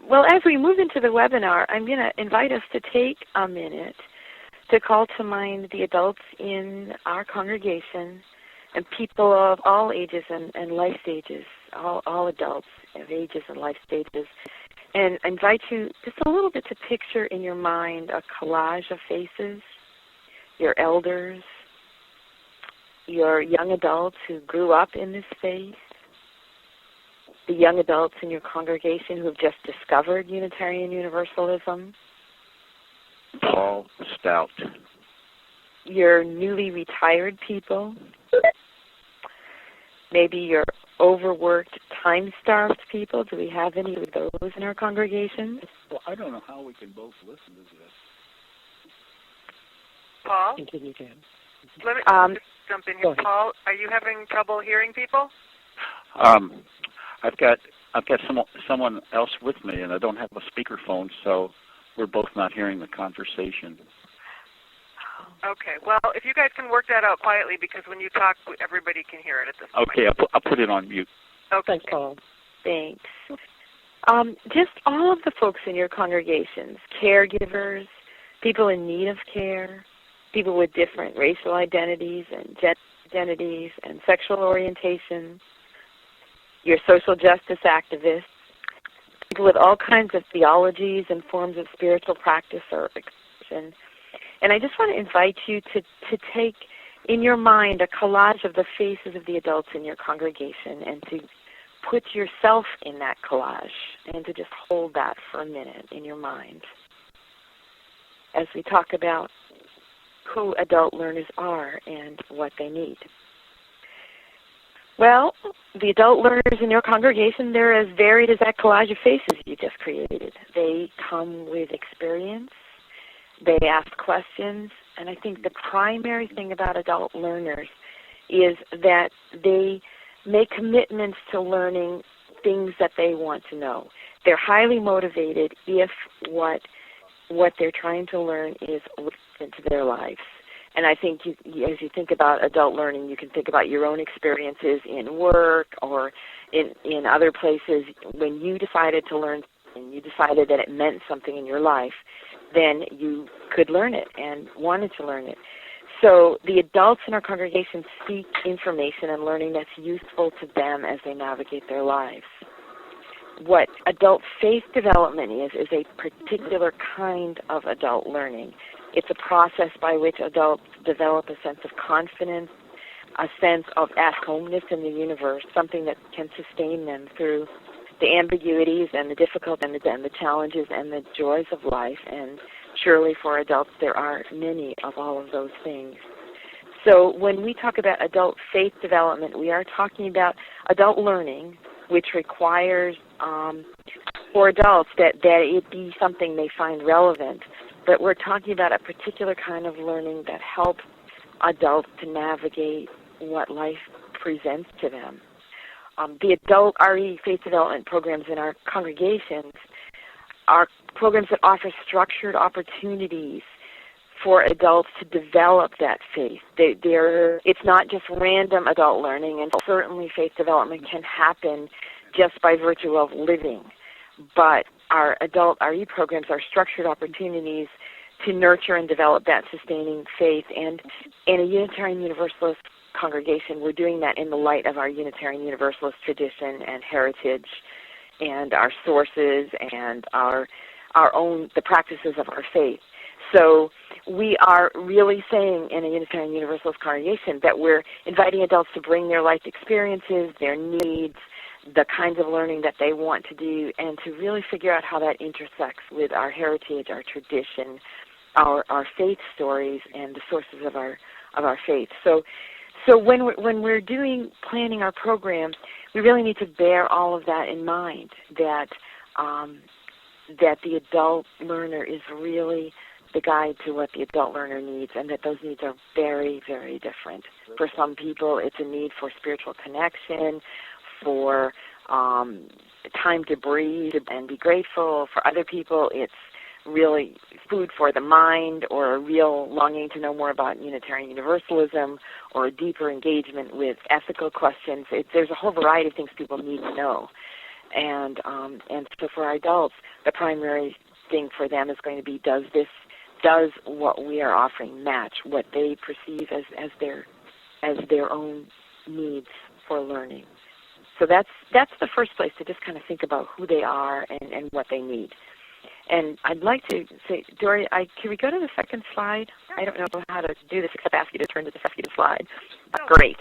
Well, as we move into the webinar, I'm going to invite us to take a minute to call to mind the adults in our congregation and people of all ages and life stages, all adults of ages and life stages, and invite you just a little bit to picture in your mind a collage of faces, your elders, your young adults who grew up in this faith, the young adults in your congregation who have just discovered Unitarian Universalism, tall, stout, your newly retired people, maybe your overworked, time-starved people. Do we have any of those in our congregation? Well, I don't know how we can both listen to this. Paul? Continue, Jan. Let me just jump in here. Paul, are you having trouble hearing people? I've got someone else with me, and I don't have a speakerphone, so we're both not hearing the conversation. Okay. Well, if you guys can work that out quietly, because when you talk, everybody can hear it at this point. Okay, I'll put it on mute. Okay. Thanks, Paul. Thanks. Just all of the folks in your congregations, caregivers, people in need of care, people with different racial identities and gender identities and sexual orientation, your social justice activists, people with all kinds of theologies and forms of spiritual practice or expression. And I just want to invite you to take in your mind a collage of the faces of the adults in your congregation and to put yourself in that collage and to just hold that for a minute in your mind as we talk about who adult learners are and what they need. Well, the adult learners in your congregation, they're as varied as that collage of faces you just created. They come with experience. They ask questions. And I think the primary thing about adult learners is that they make commitments to learning things that they want to know. They're highly motivated if what they're trying to learn is relevant to their lives. And I think as you think about adult learning, you can think about your own experiences in work or in other places. When you decided to learn and you decided that it meant something in your life, then you could learn it and wanted to learn it. So the adults in our congregation seek information and learning that's useful to them as they navigate their lives. What adult faith development is a particular kind of adult learning. It's a process by which adults develop a sense of confidence, a sense of at-homeness in the universe, something that can sustain them through the ambiguities and the difficulties and the challenges and the joys of life. And surely for adults there are many of all of those things. So when we talk about adult faith development, we are talking about adult learning, which requires for adults that it be something they find relevant. But we're talking about a particular kind of learning that helps adults to navigate what life presents to them. The adult RE faith development programs in our congregations are programs that offer structured opportunities for adults to develop that faith. It's not just random adult learning, and certainly faith development can happen just by virtue of living. But our adult RE programs are structured opportunities to nurture and develop that sustaining faith. And in a Unitarian Universalist congregation, we're doing that in the light of our Unitarian Universalist tradition and heritage and our sources and the practices of our faith. So we are really saying in a Unitarian Universalist congregation that we're inviting adults to bring their life experiences, their needs, the kinds of learning that they want to do, and to really figure out how that intersects with our heritage, our tradition, our faith stories, and the sources of our faith. So when we're planning our programs, we really need to bear all of that in mind. That the adult learner is really the guide to what the adult learner needs, and that those needs are very, very different. For some people, it's a need for spiritual connection, for time to breathe and be grateful. For other people, it's really food for the mind, or a real longing to know more about Unitarian Universalism, or a deeper engagement with ethical questions. There's a whole variety of things people need to know. And so for our adults, the primary thing for them is going to be, does what we are offering match what they perceive as their own needs for learning? So that's the first place to just kind of think about who they are and what they need. And I'd like to say, Dori, can we go to the second slide? I don't know how to do this except ask you to turn to the second slide. Great.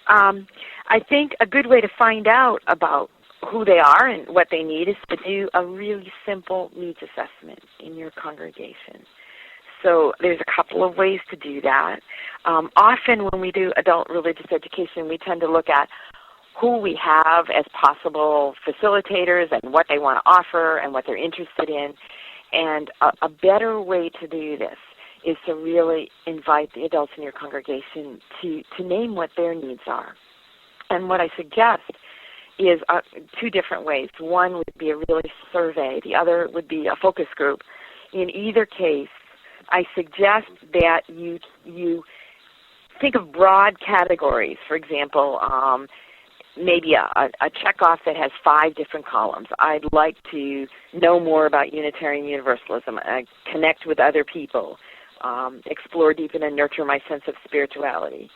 I think a good way to find out about who they are and what they need is to do a really simple needs assessment in your congregation. So there's a couple of ways to do that. Often when we do adult religious education, we tend to look at who we have as possible facilitators and what they want to offer and what they're interested in. And a better way to do this is to really invite the adults in your congregation to name what their needs are. And what I suggest is two different ways. One would be a really survey. The other would be a focus group. In either case, I suggest that you think of broad categories. For example, maybe a checkoff that has 5 different columns. I'd like to know more about Unitarian Universalism, connect with other people, explore, deepen, and nurture my sense of spirituality,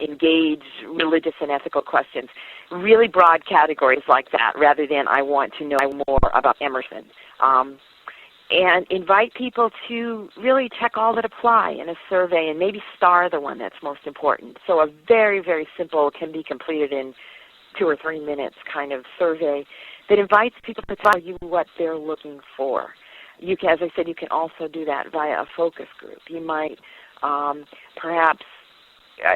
engage religious and ethical questions. Really broad categories like that, rather than I want to know more about Emerson. And invite people to really check all that apply in a survey and maybe star the one that's most important. So a very, very simple, can be completed in 2 or 3 minutes kind of survey that invites people to tell you what they're looking for. You can, as I said, you can also do that via a focus group. You might perhaps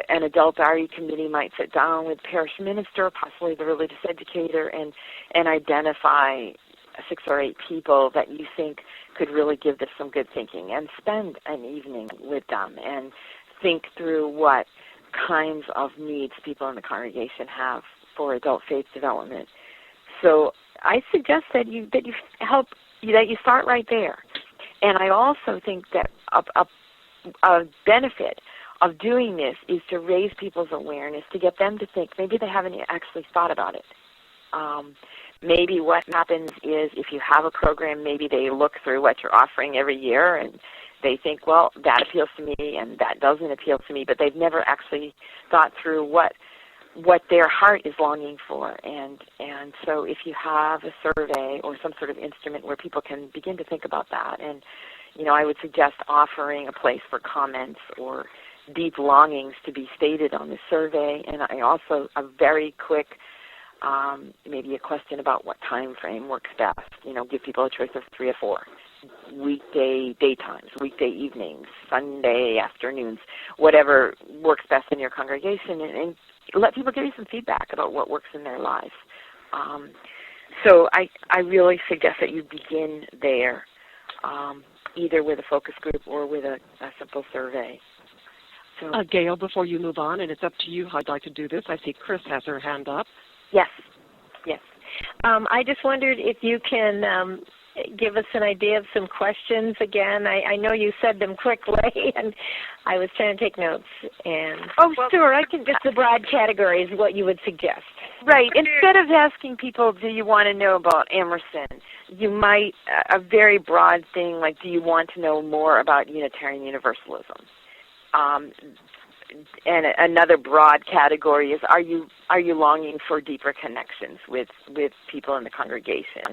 an adult RE committee might sit down with parish minister, possibly the religious educator, and identify 6 or 8 people that you think could really give this some good thinking, and spend an evening with them and think through what kinds of needs people in the congregation have for adult faith development. So I suggest that you start right there. And I also think that a benefit of doing this is to raise people's awareness, to get them to think. Maybe they haven't actually thought about it. Maybe what happens is, if you have a program, maybe they look through what you're offering every year and they think, well, that appeals to me and that doesn't appeal to me, but they've never actually thought through what their heart is longing for. And so if you have a survey or some sort of instrument where people can begin to think about that, and I would suggest offering a place for comments or deep longings to be stated on the survey. And I also, a very quick, maybe a question about what time frame works best. Give people a choice of 3 or 4. Weekday daytimes, weekday evenings, Sunday afternoons, whatever works best in your congregation, and let people give you some feedback about what works in their lives. So I really suggest that you begin there, either with a focus group or with a simple survey. So, Gail, before you move on, and it's up to you how I'd like to do this, I see Chris has her hand up. Yes. I just wondered if you can give us an idea of some questions again. I know you said them quickly, and I was trying to take notes. And sure. I can just the broad categories, what you would suggest. Right. Instead of asking people, do you want to know about Emerson, you might, a very broad thing like, do you want to know more about Unitarian Universalism? And another broad category is, are you longing for deeper connections with people in the congregation?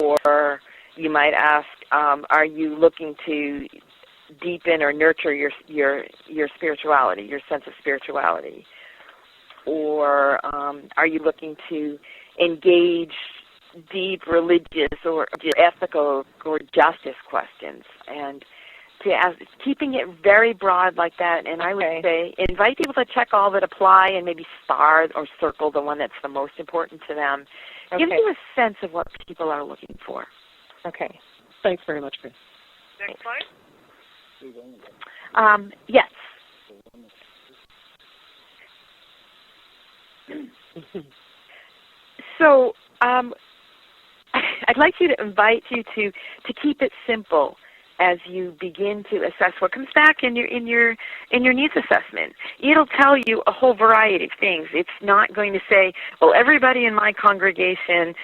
Or you might ask, are you looking to deepen or nurture your spirituality, your sense of spirituality? Or are you looking to engage deep religious or ethical or justice questions? And to ask, keeping it very broad like that, and I would say invite people to check all that apply and maybe star or circle the one that's the most important to them. Gives you a sense of what people are looking for. Okay. Thanks very much, Chris. Next slide. Yes. So I'd like to invite you to keep it simple as you begin to assess what comes back in your needs assessment. It'll tell you a whole variety of things. It's not going to say, well, everybody in my congregation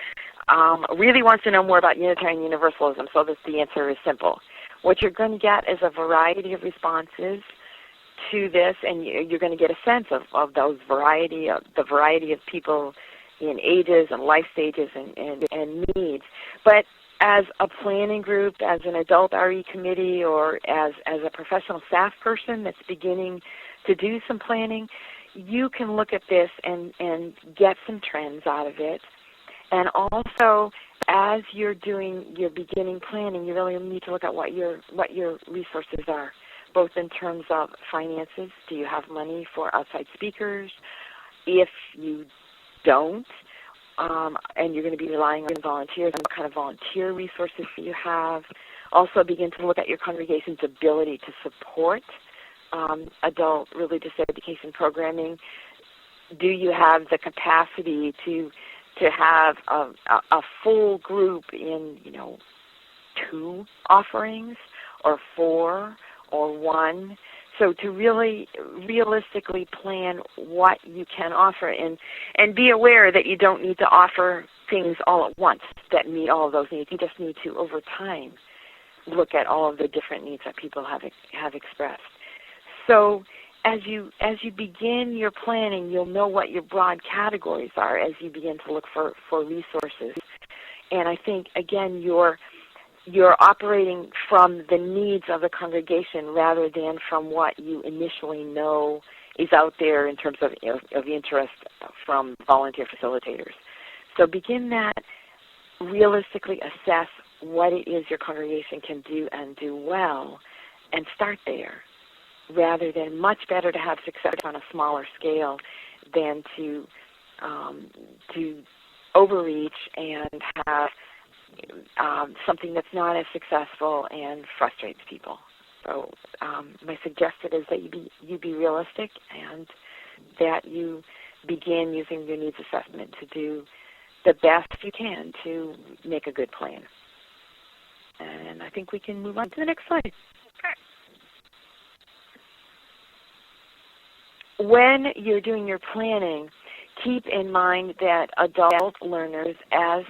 really wants to know more about Unitarian Universalism, so the answer is simple. What you're going to get is a variety of responses to this, and you're going to get a sense of the variety of people in ages and life stages and needs. But as a planning group, as an adult RE committee, or as a professional staff person that's beginning to do some planning, you can look at this and get some trends out of it. And also, as you're doing your beginning planning, you really need to look at what your resources are, both in terms of finances. Do you have money for outside speakers? If you don't, and you're going to be relying on volunteers, what kind of volunteer resources do you have? Also begin to look at your congregation's ability to support adult religious education programming. Do you have the capacity to have a full group in, 2 offerings or 4 or 1? So to really realistically plan what you can offer, and be aware that you don't need to offer things all at once that meet all of those needs. You just need to, over time, look at all of the different needs that people have expressed. So as you begin your planning, you'll know what your broad categories are as you begin to look for resources. And I think, again, you're operating from the needs of the congregation rather than from what you initially know is out there in terms of interest from volunteer facilitators. So begin that, realistically assess what it is your congregation can do and do well, and start there, rather than much better to have success on a smaller scale than to overreach and have something that's not as successful and frustrates people. So my suggestion is that you be realistic, and that you begin using your needs assessment to do the best you can to make a good plan. And I think we can move on to the next slide. Okay. When you're doing your planning, keep in mind that adult learners, as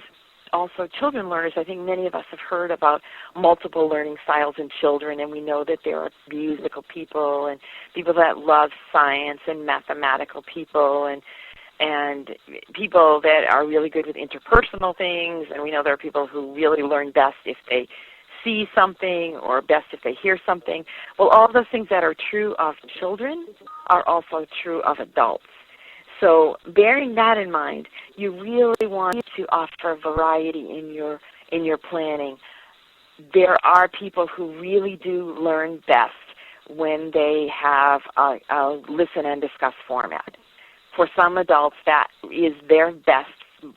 also children learners, I think many of us have heard about multiple learning styles in children, and we know that there are musical people and people that love science, and mathematical people, and people that are really good with interpersonal things, and we know there are people who really learn best if they see something, or best if they hear something. Well, all of those things that are true of children are also true of adults. So bearing that in mind, you really want to offer variety in your planning. There are people who really do learn best when they have a listen and discuss format. For some adults, that is their best,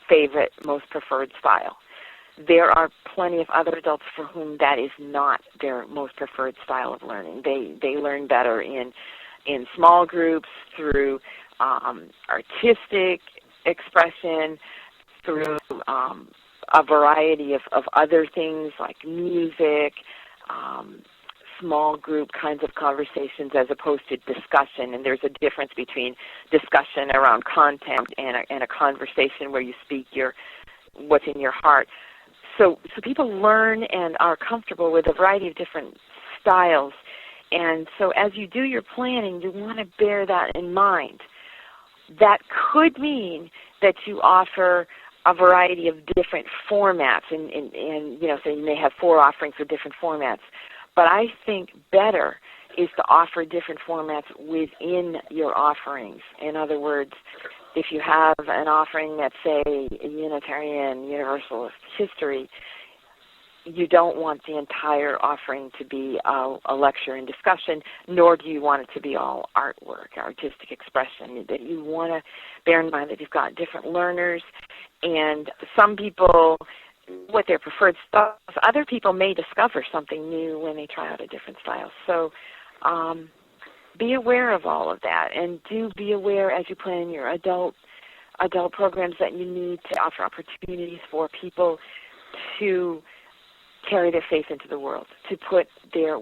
favorite, most preferred style. There are plenty of other adults for whom that is not their most preferred style of learning. They learn better in small groups, through artistic expression, through a variety of other things like music, small group kinds of conversations as opposed to discussion. And there's a difference between discussion around content and a conversation where you speak what's in your heart. So people learn and are comfortable with a variety of different styles. And so as you do your planning, you want to bear that in mind. That could mean that you offer a variety of different formats, and so you may have 4 offerings for different formats. But I think better is to offer different formats within your offerings. In other words, if you have an offering that's, say, a Unitarian Universalist history, you don't want the entire offering to be a lecture and discussion, nor do you want it to be all artwork, artistic expression. That you want to bear in mind that you've got different learners, and some people, what their preferred styles, other people may discover something new when they try out a different style. So be aware of all of that, and do be aware as you plan your adult programs that you need to offer opportunities for people to carry their faith into the world, to put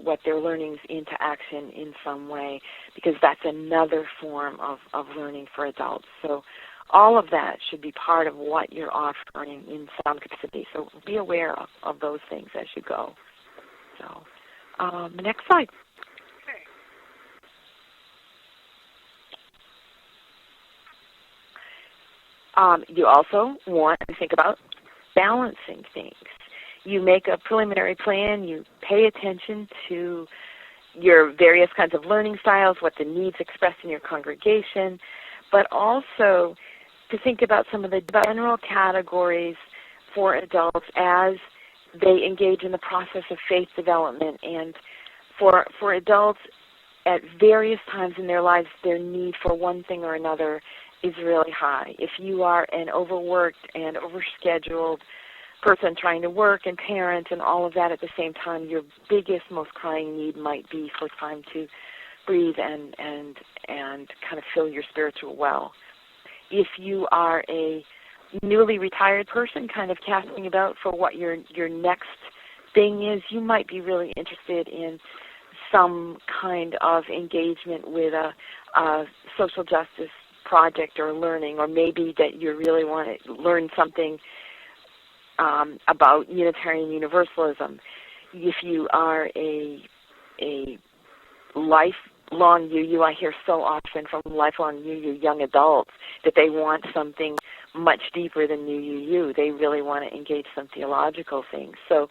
what they're learning into action in some way, because that's another form of learning for adults. So all of that should be part of what you're offering in some capacity. So be aware of those things as you go. So next slide. You also want to think about balancing things. You make a preliminary plan. You pay attention to your various kinds of learning styles, what the needs expressed in your congregation, but also to think about some of the general categories for adults as they engage in the process of faith development. And for adults at various times in their lives, their need for one thing or another is really high. If you are an overworked and overscheduled person trying to work and parent and all of that at the same time, your biggest, most crying need might be for time to breathe and kind of fill your spiritual well. If you are a newly retired person kind of casting about for what your next thing is, you might be really interested in some kind of engagement with a social justice project or learning, or maybe that you really want to learn something about Unitarian Universalism. If you are a lifelong UU, I hear so often from lifelong UU young adults that they want something much deeper than UU. They really want to engage some theological things. So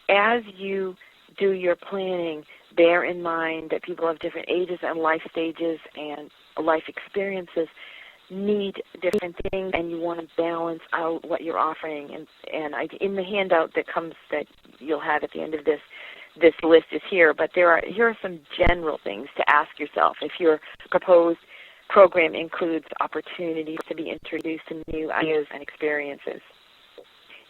as you do your planning, bear in mind that people of different ages and life stages and life experiences need different things, and you want to balance out what you're offering. And in the handout that you'll have at the end of this list is here, but here are some general things to ask yourself. If your proposed program includes opportunities to be introduced to new ideas and experiences,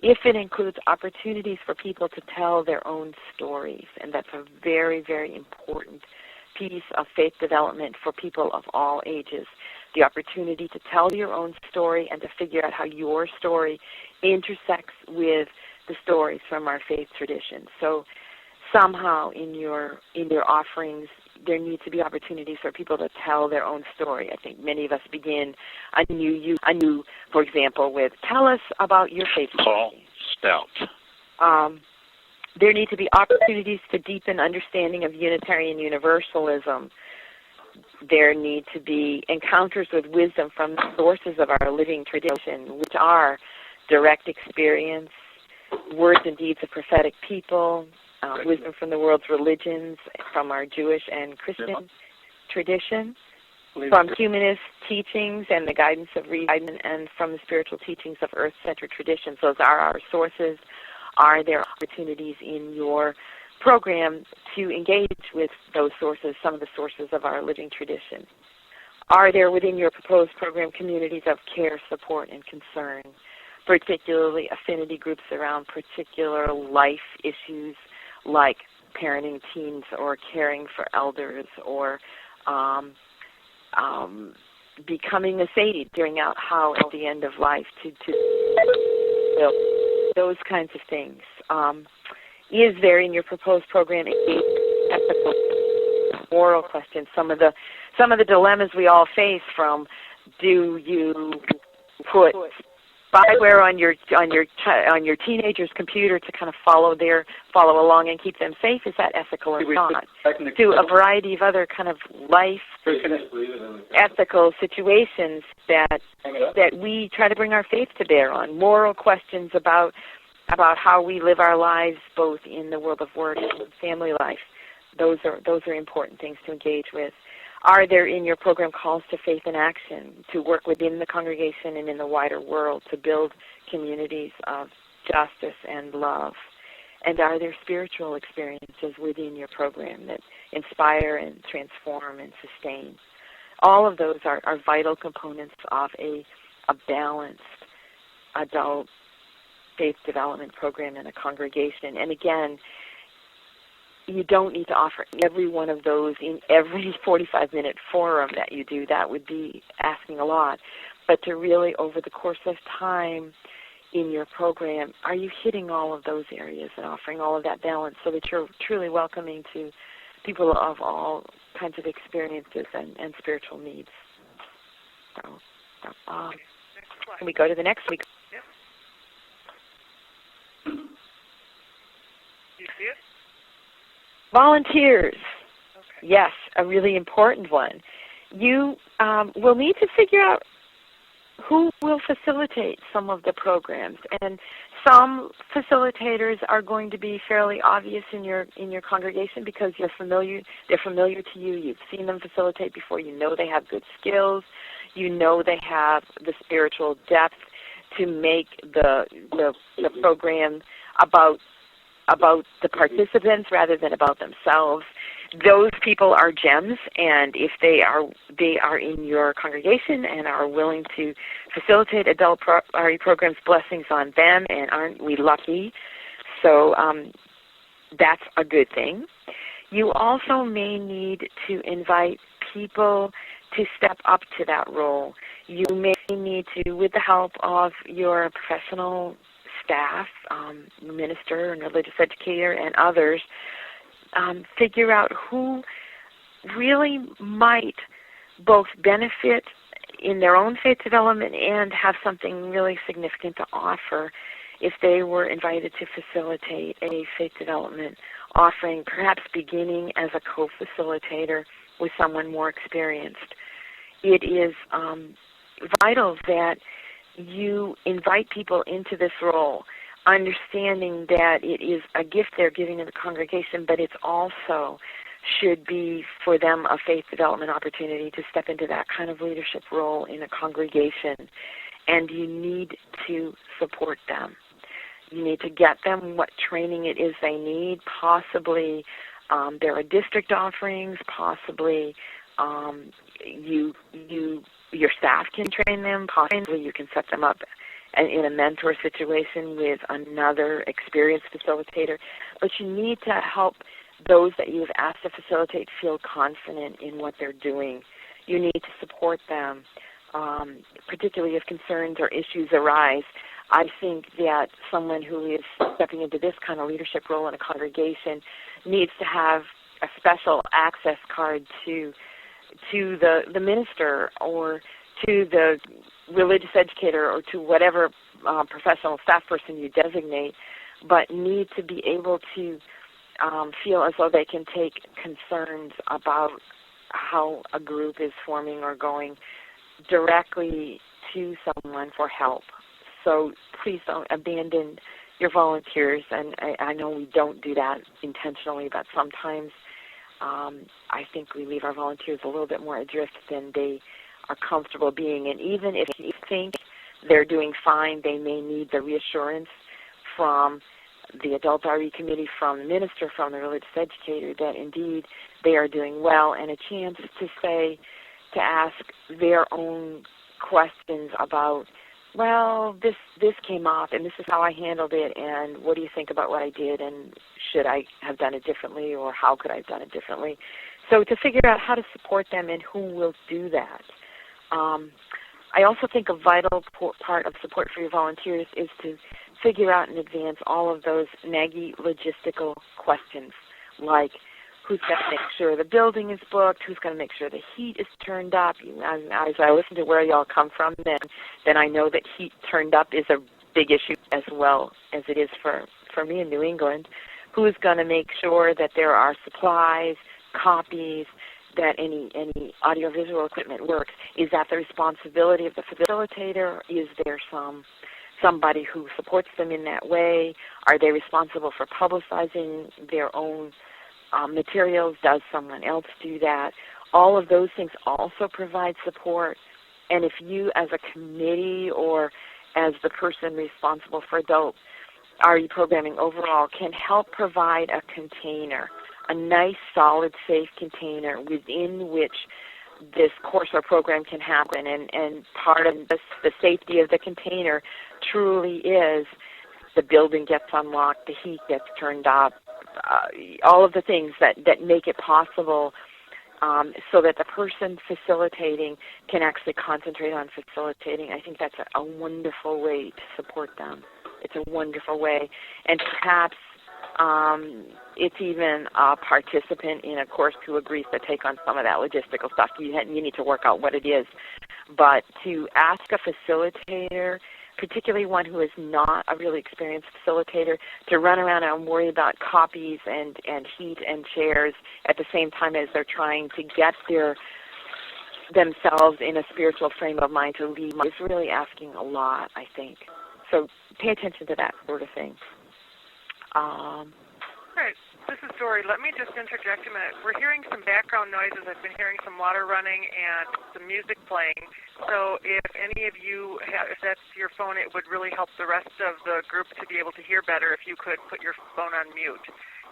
if it includes opportunities for people to tell their own stories, and that's a very, very important piece of faith development for people of all ages, the opportunity to tell your own story and to figure out how your story intersects with the stories from our faith tradition. So somehow in your offerings, there need to be opportunities for people to tell their own story. I think many of us begin anew, for example, with tell us about your faith Paul Stout. There need to be opportunities to deepen understanding of Unitarian Universalism. There need to be encounters with wisdom from the sources of our living tradition, which are direct experience, words and deeds of prophetic people, wisdom from the world's religions, from our Jewish and Christian tradition, from humanist teachings and the guidance of reason, and from the spiritual teachings of earth-centered traditions. Those are our sources. Are there opportunities in your program to engage with those sources, some of the sources of our living tradition? Are there within your proposed program communities of care, support, and concern, particularly affinity groups around particular life issues like parenting teens or caring for elders or becoming a sage, figuring out how at the end of life to those kinds of things. Is there in your proposed program ethical, moral questions? Some of the dilemmas we all face, from do you put spyware on your teenager's computer to kind of follow along and keep them safe? Is that ethical or not? To a variety of other kind of life ethical situations that we try to bring our faith to bear on. Moral questions about how we live our lives, both in the world of work and family life. Those are important things to engage with. Are there in your program calls to faith and action, to work within the congregation and in the wider world to build communities of justice and love? And are there spiritual experiences within your program that inspire and transform and sustain? All of those are vital components of a balanced adult faith development program in a congregation. And again, you don't need to offer every one of those in every 45-minute forum that you do. That would be asking a lot. But to really, over the course of time, in your program, are you hitting all of those areas and offering all of that balance so that you're truly welcoming to people of all kinds of experiences and spiritual needs? So, can we go to the next week? Yep. You see it? Volunteers. Okay. Yes, a really important one. You will need to figure out who will facilitate some of the programs, and some facilitators are going to be fairly obvious in your congregation because they're familiar to you. You've seen them facilitate before. You know they have good skills. You know they have the spiritual depth to make the program about the participants rather than about themselves. Those people are gems, and if they are in your congregation and are willing to facilitate adult RE programs, blessings on them, and aren't we lucky? So that's a good thing. You also may need to invite people to step up to that role. You may need to, with the help of your professional staff, minister and religious educator and others, figure out who really might both benefit in their own faith development and have something really significant to offer if they were invited to facilitate a faith development offering, perhaps beginning as a co-facilitator with someone more experienced. It is vital that you invite people into this role, understanding that it is a gift they're giving to the congregation, but it's also should be for them a faith development opportunity to step into that kind of leadership role in a congregation. And you need to support them. You need to get them what training it is they need. Possibly there are district offerings. Possibly your staff can train them. Possibly you can set them up in a mentor situation with another experienced facilitator. But you need to help those that you've asked to facilitate feel confident in what they're doing. You need to support them, particularly if concerns or issues arise. I think that someone who is stepping into this kind of leadership role in a congregation needs to have a special access card to the minister or to the religious educator or to whatever professional staff person you designate, but need to be able to feel as though they can take concerns about how a group is forming or going directly to someone for help. So please don't abandon your volunteers, and I know we don't do that intentionally, but sometimes I think we leave our volunteers a little bit more adrift than they are comfortable being. And even if you think they're doing fine, they may need the reassurance from the Adult RE Committee, from the minister, from the religious educator that indeed they are doing well, and a chance to ask their own questions about, well, this came up, and this is how I handled it, and what do you think about what I did, and should I have done it differently, or how could I have done it differently? So to figure out how to support them and who will do that. I also think a vital part of support for your volunteers is to figure out in advance all of those naggy logistical questions, like who's going to make sure the building is booked, who's going to make sure the heat is turned up. As I listen to where y'all come from, then I know that heat turned up is a big issue as well as it is for me in New England. Who's going to make sure that there are supplies, copies, that any audiovisual equipment works? Is that the responsibility of the facilitator? Is there somebody who supports them in that way? Are they responsible for publicizing their own materials? Does someone else do that? All of those things also provide support. And if you as a committee or as the person responsible for adult RE programming overall can help provide a container, a nice, solid, safe container within which this course or program can happen, and part of the safety of the container truly is the building gets unlocked, the heat gets turned up, all of the things that make it possible so that the person facilitating can actually concentrate on facilitating. I think that's a wonderful way to support them. It's a wonderful way. And perhaps it's even a participant in a course who agrees to take on some of that logistical stuff. You need to work out what it is. But to ask a facilitator, particularly one who is not a really experienced facilitator, to run around and worry about copies and heat and chairs at the same time as they're trying to get themselves in a spiritual frame of mind to lead is really asking a lot, I think. So pay attention to that sort of thing. Right. This is Dori. Let me just interject a minute. We're hearing some background noises. I've been hearing some water running and some music playing. So if any of you, if that's your phone, it would really help the rest of the group to be able to hear better if you could put your phone on mute.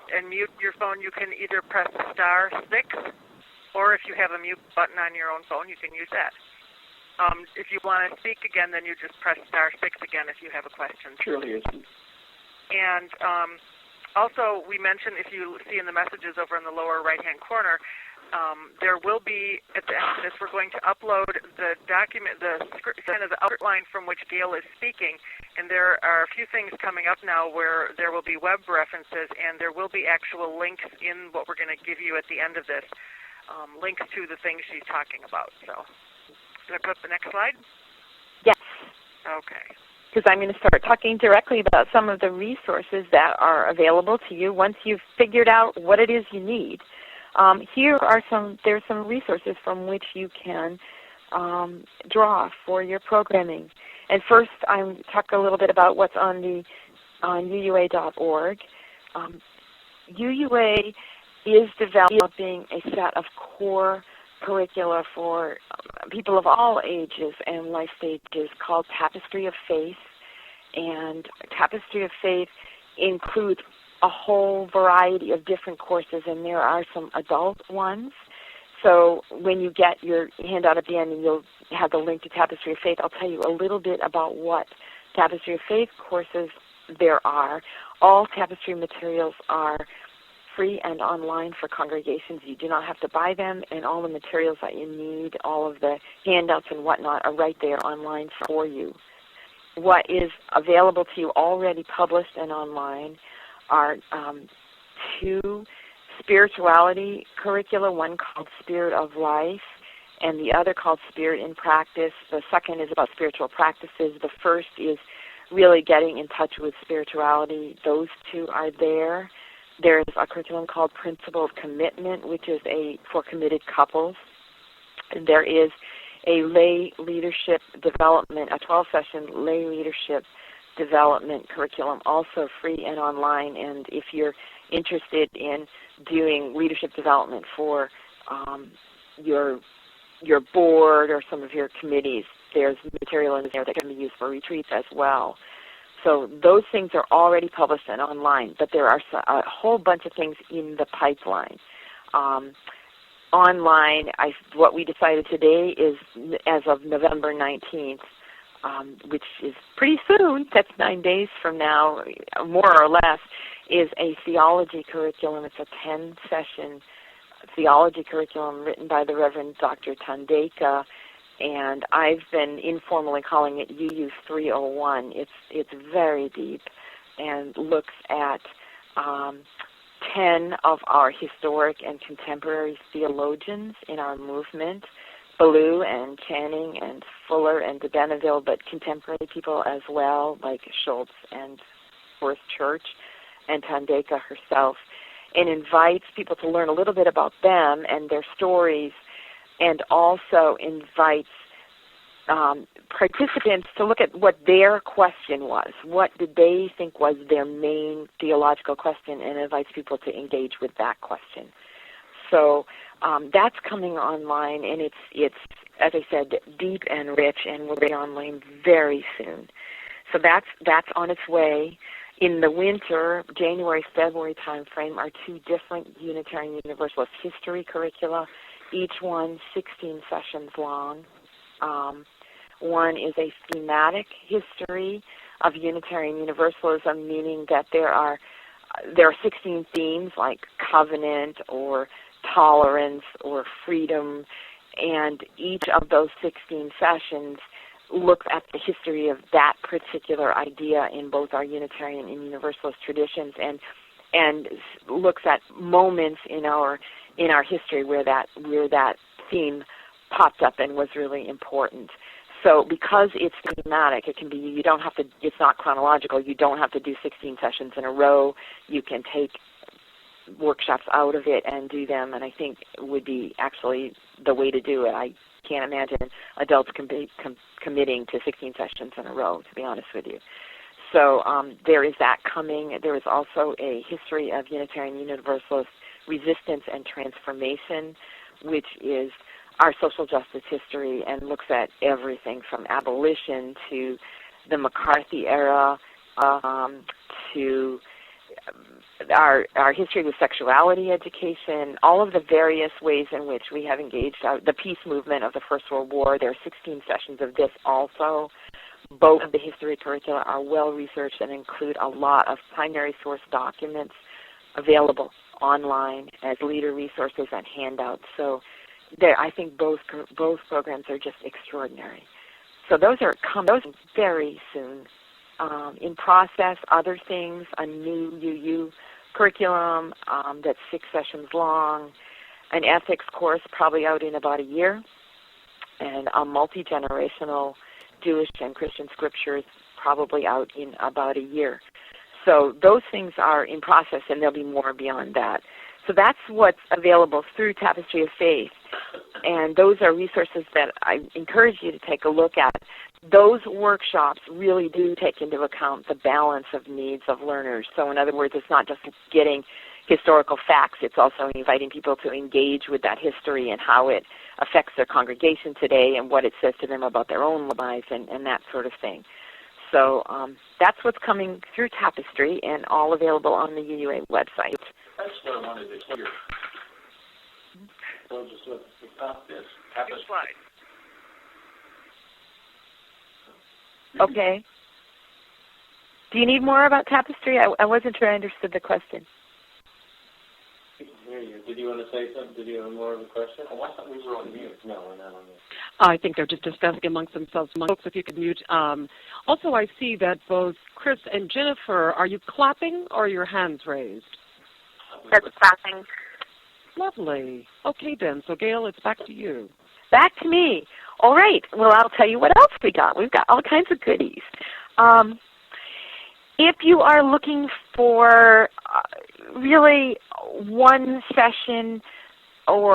And mute your phone, you can either press *6, or if you have a mute button on your own phone, you can use that. If you want to speak again, then you just press *6 again if you have a question. Surely isn't. And also, we mentioned, if you see in the messages over in the lower right-hand corner, there will be, at the end of this, we're going to upload the document, the outline from which Gail is speaking. And there are a few things coming up now where there will be web references, and there will be actual links in what we're going to give you at the end of this, links to the things she's talking about. So, can I put up the next slide? Yes. Okay. Because I'm going to start talking directly about some of the resources that are available to you once you've figured out what it is you need. There's some resources from which you can draw for your programming. And first, I'm talk a little bit about what's on UUA.org. UUA is developing a set of core curricula for people of all ages and life stages called Tapestry of Faith. And Tapestry of Faith includes a whole variety of different courses, and there are some adult ones. So when you get your handout at the end and you'll have the link to Tapestry of Faith, I'll tell you a little bit about what Tapestry of Faith courses there are. All Tapestry materials are free and online for congregations. You do not have to buy them, and all the materials that you need, all of the handouts and whatnot, are right there online for you. What is available to you already published and online are 2 spirituality curricula, one called Spirit of Life and the other called Spirit in Practice. The second is about spiritual practices. The first is really getting in touch with spirituality. Those 2 are there. There's a curriculum called Principle of Commitment, which is for committed couples. And there is a lay leadership development, a 12-session lay leadership development curriculum, also free and online. And if you're interested in doing leadership development for your board or some of your committees, there's material in there that can be used for retreats as well. So those things are already published and online, but there are a whole bunch of things in the pipeline. Online, what we decided today is, as of November 19th, which is pretty soon, that's 9 days from now, more or less, is a theology curriculum. It's a 10-session theology curriculum written by the Reverend Dr. Tandeka, and I've been informally calling it UU 301. It's very deep and looks at 10 of our historic and contemporary theologians in our movement, Ballou and Channing and Fuller and de Benneville, but contemporary people as well, like Schultz and Fourth Church and Tandeka herself, and invites people to learn a little bit about them and their stories, and also invites participants to look at what their question was. What did they think was their main theological question, and invites people to engage with that question. So that's coming online, and it's, as I said, deep and rich, and will be online very soon. So that's on its way. In the winter, January, February time frame, are 2 different Unitarian Universalist history curricula, each one 16 sessions long. One is a thematic history of Unitarian Universalism, meaning that there are 16 themes like covenant or tolerance or freedom, and each of those 16 sessions looks at the history of that particular idea in both our Unitarian and Universalist traditions, and looks at moments in our history where that theme popped up and was really important. So because it's thematic, it can be, you don't have to, it's not chronological, you don't have to do 16 sessions in a row. You can take workshops out of it and do them, and I think it would be actually the way to do it. I can't imagine adults committing to 16 sessions in a row, to be honest with you. So there is that coming. There is also a history of Unitarian Universalist resistance and transformation, which is our social justice history and looks at everything from abolition to the McCarthy era to our history with sexuality education, all of the various ways in which we have engaged the peace movement of the First World War. There are 16 sessions of this also. Both of the history curricula are well researched and include a lot of primary source documents available online as leader resources and handouts. So I think both programs are just extraordinary. So those are coming very soon. In process, other things, a new UU curriculum that's 6 sessions long, an ethics course probably out in about a year, and a multi-generational Jewish and Christian scriptures probably out in about a year. So those things are in process, and there'll be more beyond that. So that's what's available through Tapestry of Faith, and those are resources that I encourage you to take a look at. Those workshops really do take into account the balance of needs of learners. So in other words, it's not just getting historical facts, it's also inviting people to engage with that history and how it affects their congregation today and what it says to them about their own lives and that sort of thing. So that's what's coming through Tapestry and all available on the UUA website. That's what I wanted to hear. So just look at this. Tapestry. Slide. Okay. Do you need more about Tapestry? I wasn't sure I understood the question. I can hear you. Did you want to say something? Did you have more of a question? Oh, I thought we were on mute. No, we're not on mute. I think they're just discussing amongst themselves. Folks, if you could mute. Also, I see that both Chris and Jennifer, are you clapping or are your hands raised? That's clapping. Lovely. Okay, then. So, Gail, it's back to you. Back to me. All right. Well, I'll tell you what else we got. We've got all kinds of goodies. If you are looking for really one session or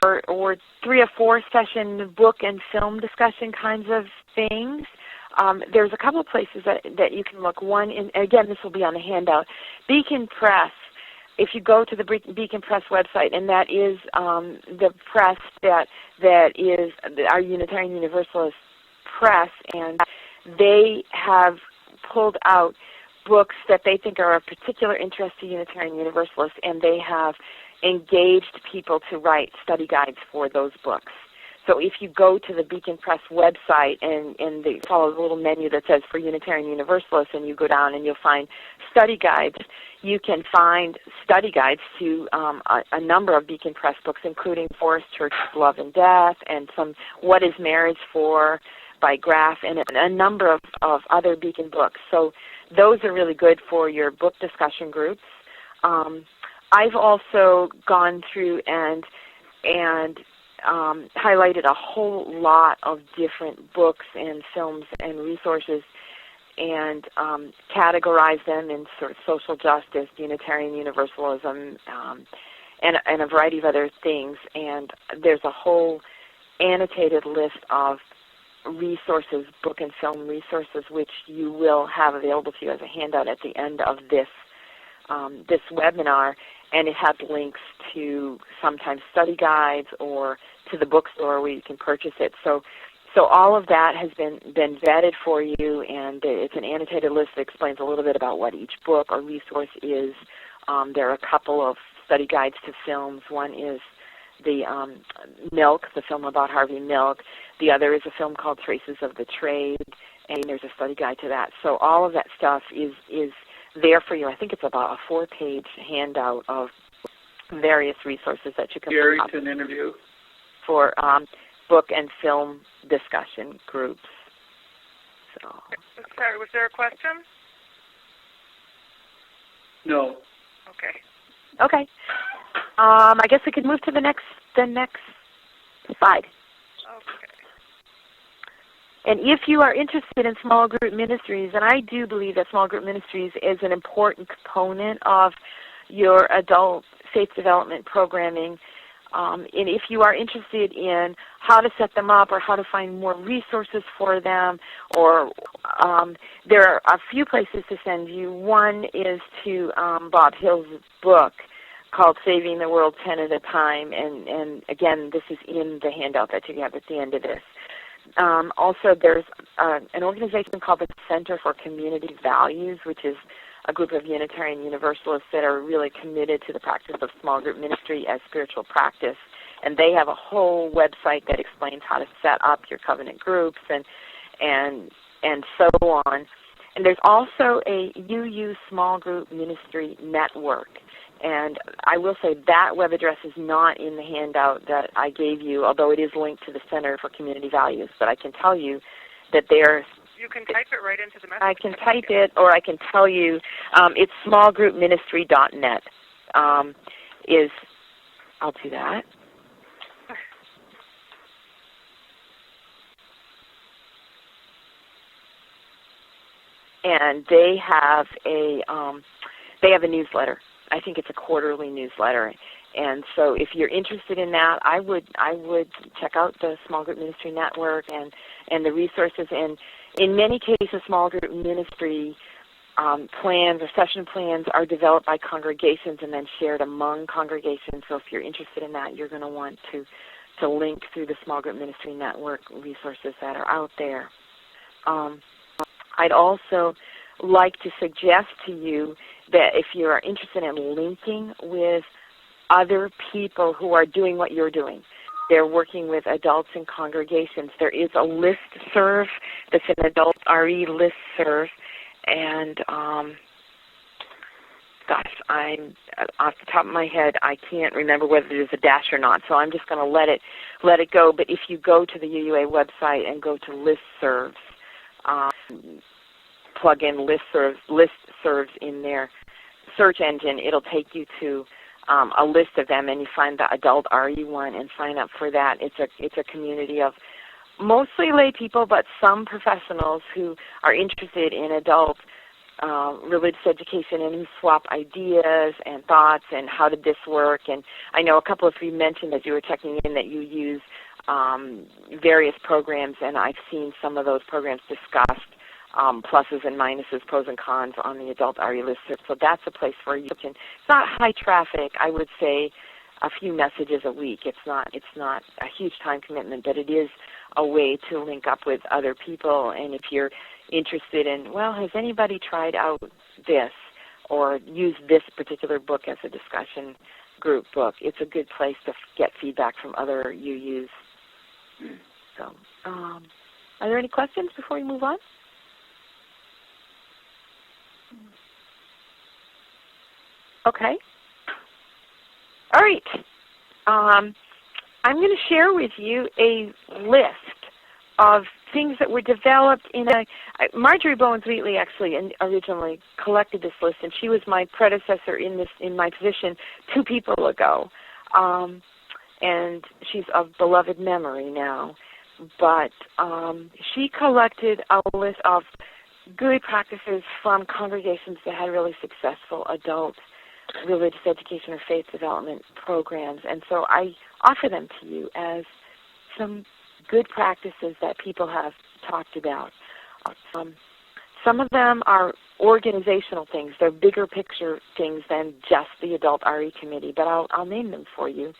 3 or 4 session book and film discussion kinds of things, there's a couple of places that you can look. One, again, this will be on the handout, Beacon Press. If you go to the Beacon Press website, and that is the press that is our Unitarian Universalist press, and they have pulled out books that they think are of particular interest to Unitarian Universalists, and they have engaged people to write study guides for those books. So if you go to the Beacon Press website and follow the little menu that says for Unitarian Universalists, and you go down and you'll find study guides, you can find study guides to a number of Beacon Press books, including Forest Church, Love and Death, and some What is Marriage For by Graff, and a number of other Beacon books. So those are really good for your book discussion groups. I've also gone through and highlighted a whole lot of different books and films and resources and categorized them in sort of social justice, Unitarian Universalism, and a variety of other things. And there's a whole annotated list of resources, book and film resources, which you will have available to you as a handout at the end of this webinar, and it has links to sometimes study guides or to the bookstore where you can purchase it. So all of that has been vetted for you, and it's an annotated list that explains a little bit about what each book or resource is. There are a couple of study guides to films. One is the Milk, the film about Harvey Milk. The other is a film called Traces of the Trade, and there's a study guide to that. So all of that stuff is there for you. I think it's about a 4-page handout of various resources that you can Gary look up to an interview for book and film discussion groups. So. Sorry, was there a question? No. Okay. Okay. I guess we could move to the next slide. Okay. And if you are interested in small group ministries, and I do believe that small group ministries is an important component of your adult faith development programming, and if you are interested in how to set them up or how to find more resources for them, or there are a few places to send you. One is to Bob Hill's book called Saving the World 10 at a Time, and again, this is in the handout that you have at the end of this. Also, there's an organization called the Center for Community Values, which is a group of Unitarian Universalists that are really committed to the practice of small group ministry as spiritual practice. And they have a whole website that explains how to set up your covenant groups and so on. And there's also a UU small group ministry network. And I will say that web address is not in the handout that I gave you, although it is linked to the Center for Community Values. But I can tell you that there's... You can type it right into the message. I can type it, or I can tell you it's smallgroupministry.net. I'll do that. And they have a newsletter. I think it's a quarterly newsletter. And so if you're interested in that, I would check out the Small Group Ministry Network and the resources. And in many cases, small group ministry plans or session plans are developed by congregations and then shared among congregations. So if you're interested in that, you're going to want to link through the Small Group Ministry Network resources that are out there. I'd also like to suggest to you that if you are interested in linking with other people who are doing what you're doing, they're working with adults in congregations, there is a listserv that's an adult RE listserv, and gosh, I'm off the top of my head, I can't remember whether there's a dash or not, so I'm just going to let it go. But if you go to the UUA website and go to listservs, plug in listservs in their search engine, it'll take you to a list of them, and you find the adult RE one and sign up for that. It's a community of mostly lay people, but some professionals who are interested in adult religious education and who swap ideas and thoughts and how did this work. And I know a couple of you mentioned as you were checking in that you use various programs, and I've seen some of those programs discussed, pluses and minuses, pros and cons on the adult RE list. So that's a place where you can, it's not high traffic, I would say a few messages a week. It's not a huge time commitment, but it is a way to link up with other people. And if you're interested in, well, has anybody tried out this or used this particular book as a discussion group book, it's a good place to get feedback from other UUs. So, are there any questions before we move on? Okay. All right. I'm going to share with you a list of things that were developed in Marjorie Bowens-Wheatley actually originally collected this list, and she was my predecessor in my position 2 people ago. And she's of beloved memory now. But she collected a list of good practices from congregations that had really successful adult religious education or faith development programs. And so I offer them to you as some good practices that people have talked about. Some of them are organizational things. They're bigger picture things than just the Adult RE Committee, but I'll name them for you.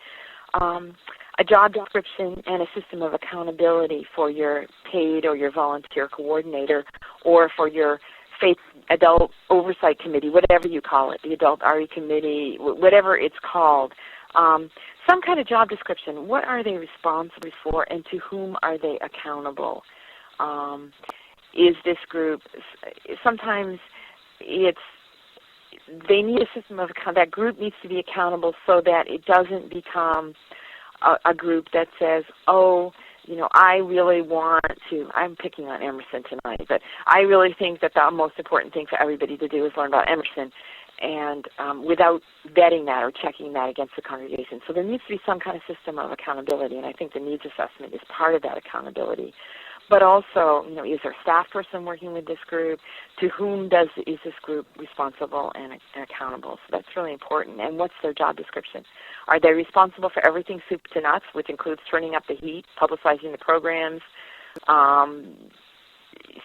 A job description and a system of accountability for your paid or your volunteer coordinator, or for your faith adult oversight committee, whatever you call it, the Adult RE Committee, whatever it's called. Some kind of job description. What are they responsible for, and to whom are they accountable? Is this group, sometimes it's they need a system of that group needs to be accountable so that it doesn't become a group that says, oh, I really want to, I'm picking on Emerson tonight, but I really think that the most important thing for everybody to do is learn about Emerson, and without vetting that or checking that against the congregation. So there needs to be some kind of system of accountability, and I think the needs assessment is part of that accountability. But also, is there a staff person working with this group? To whom is this group responsible and accountable? So that's really important. And what's their job description? Are they responsible for everything soup to nuts, which includes turning up the heat, publicizing the programs,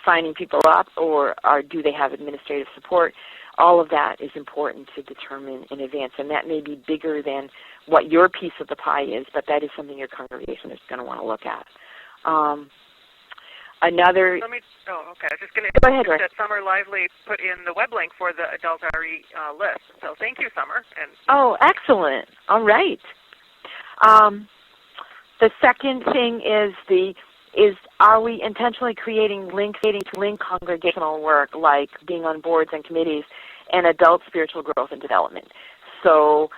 signing people up, or do they have administrative support? All of that is important to determine in advance, and that may be bigger than what your piece of the pie is, but that is something your congregation is going to want to look at. Okay. I was just going to go ahead, that Summer Lively put in the web link for the Adult RE list. So thank you, Summer. Oh, excellent. All right. The second thing is are we intentionally creating links to link congregational work, like being on boards and committees, and adult spiritual growth and development? So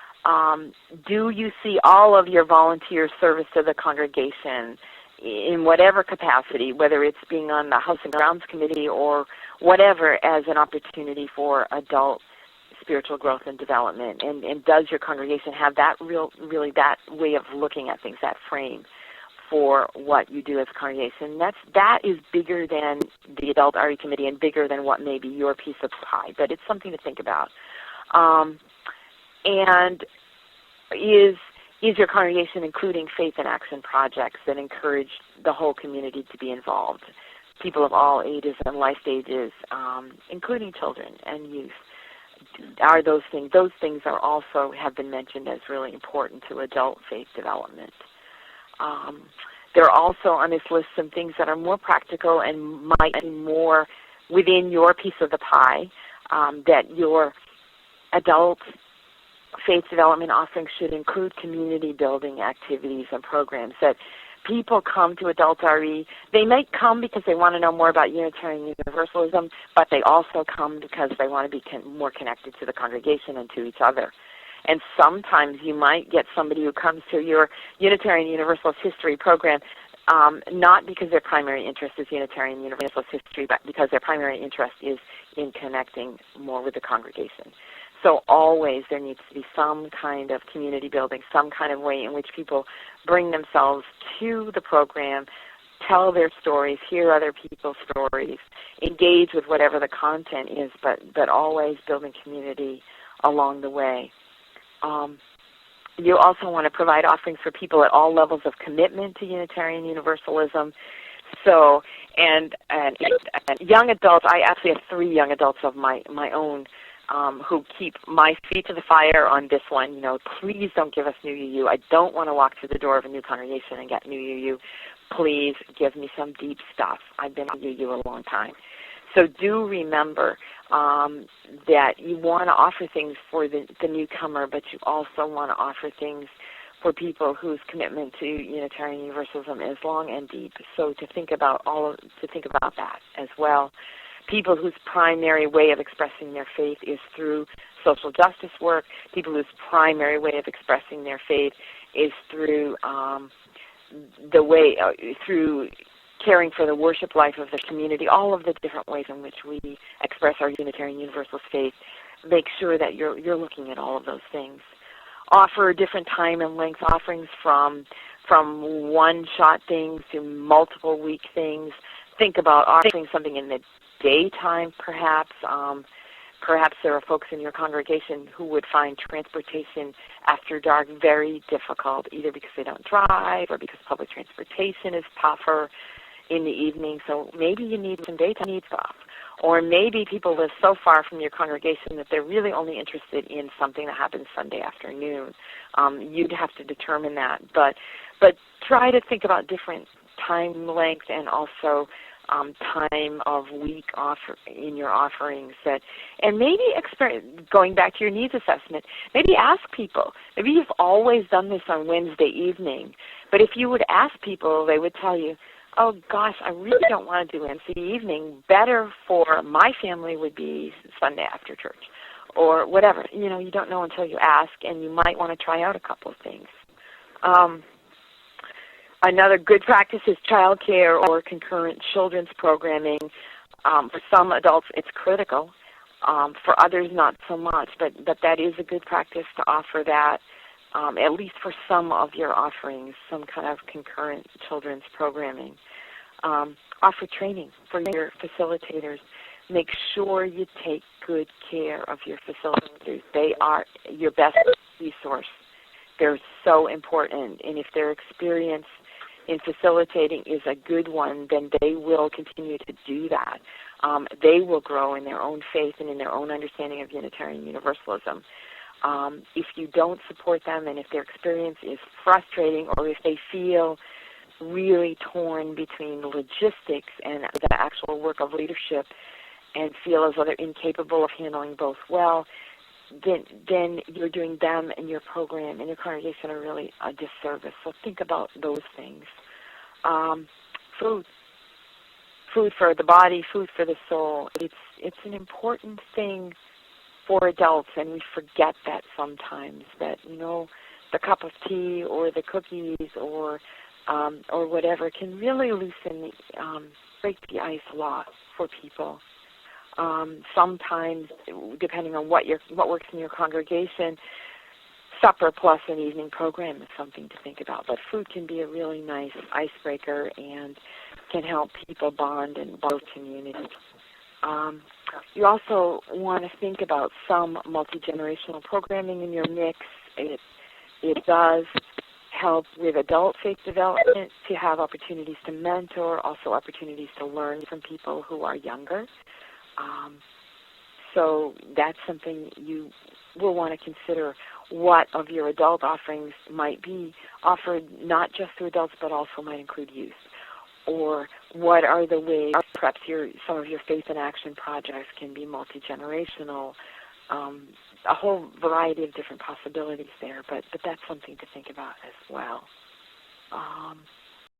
do you see all of your volunteer service to the congregation in whatever capacity, whether it's being on the House and Grounds Committee or whatever, as an opportunity for adult spiritual growth and development? And does your congregation have that really that way of looking at things, that frame for what you do as a congregation? That is bigger than the Adult RE Committee and bigger than what may be your piece of pie, but it's something to think about. And is your congregation including faith and action projects that encourage the whole community to be involved, people of all ages and life stages, including children and youth? Are those things? Those things are also have been mentioned as really important to adult faith development. There are also on this list some things that are more practical and might be more within your piece of the pie, that your adult faith development offerings should include community building activities and programs. That people come to Adult RE, they might come because they want to know more about Unitarian Universalism, but they also come because they want to be more connected to the congregation and to each other. And sometimes you might get somebody who comes to your Unitarian Universalist history program not because their primary interest is Unitarian Universalist history, but because their primary interest is in connecting more with the congregation. So always there needs to be some kind of community building, some kind of way in which people bring themselves to the program, tell their stories, hear other people's stories, engage with whatever the content is, but always building community along the way. You also want to provide offerings for people at all levels of commitment to Unitarian Universalism. So, and young adults, I actually have 3 young adults of my own who keep my feet to the fire on this one. Please don't give us new UU. I don't want to walk through the door of a new congregation and get new UU. Please give me some deep stuff. I've been on UU a long time. So do remember that you want to offer things for the newcomer, but you also want to offer things for people whose commitment to Unitarian Universalism is long and deep. So to think about that as well. People whose primary way of expressing their faith is through social justice work. People whose primary way of expressing their faith is through through caring for the worship life of the community. All of the different ways in which we express our Unitarian Universalist faith. Make sure that you're looking at all of those things. Offer different time and length offerings from one-shot things to multiple week things. Think about offering something in the daytime, perhaps. Perhaps there are folks in your congregation who would find transportation after dark very difficult, either because they don't drive or because public transportation is tougher in the evening. So maybe you need some daytime stuff. Or maybe people live so far from your congregation that they're really only interested in something that happens Sunday afternoon. You'd have to determine that. But try to think about different time length and also time of week in your offerings. And maybe going back to your needs assessment, maybe ask people. Maybe you've always done this on Wednesday evening, but if you would ask people, they would tell you, oh gosh, I really don't want to do Wednesday evening. Better for my family would be Sunday after church. or whatever. You don't know until you ask, and you might want to try out a couple of things. Another good practice is childcare or concurrent children's programming. For some adults, it's critical. For others, not so much, but that is a good practice to offer that, at least for some of your offerings, some kind of concurrent children's programming. Offer training for your facilitators. Make sure you take good care of your facilitators. They are your best resource. They're so important, and if their experience in facilitating is a good one, then they will continue to do that. They will grow in their own faith and in their own understanding of Unitarian Universalism. If you don't support them, and if their experience is frustrating, or if they feel really torn between logistics and the actual work of leadership and feel as though they're incapable of handling both well, then you're doing them and your program and your congregation are really a disservice. So think about those things. Food for the body, food for the soul. It's an important thing for adults, and we forget that sometimes, that, the cup of tea or the cookies or whatever can really break the ice a lot for people. Sometimes, depending on what works in your congregation, supper plus an evening program is something to think about. But food can be a really nice icebreaker and can help people bond and build community. You also want to think about some multi-generational programming in your mix. It does help with adult faith development to have opportunities to mentor, also opportunities to learn from people who are younger. So that's something you will want to consider. What of your adult offerings might be offered not just to adults but also might include youth? Or what are the ways perhaps some of your faith and action projects can be multi-generational? A whole variety of different possibilities there, but that's something to think about as well.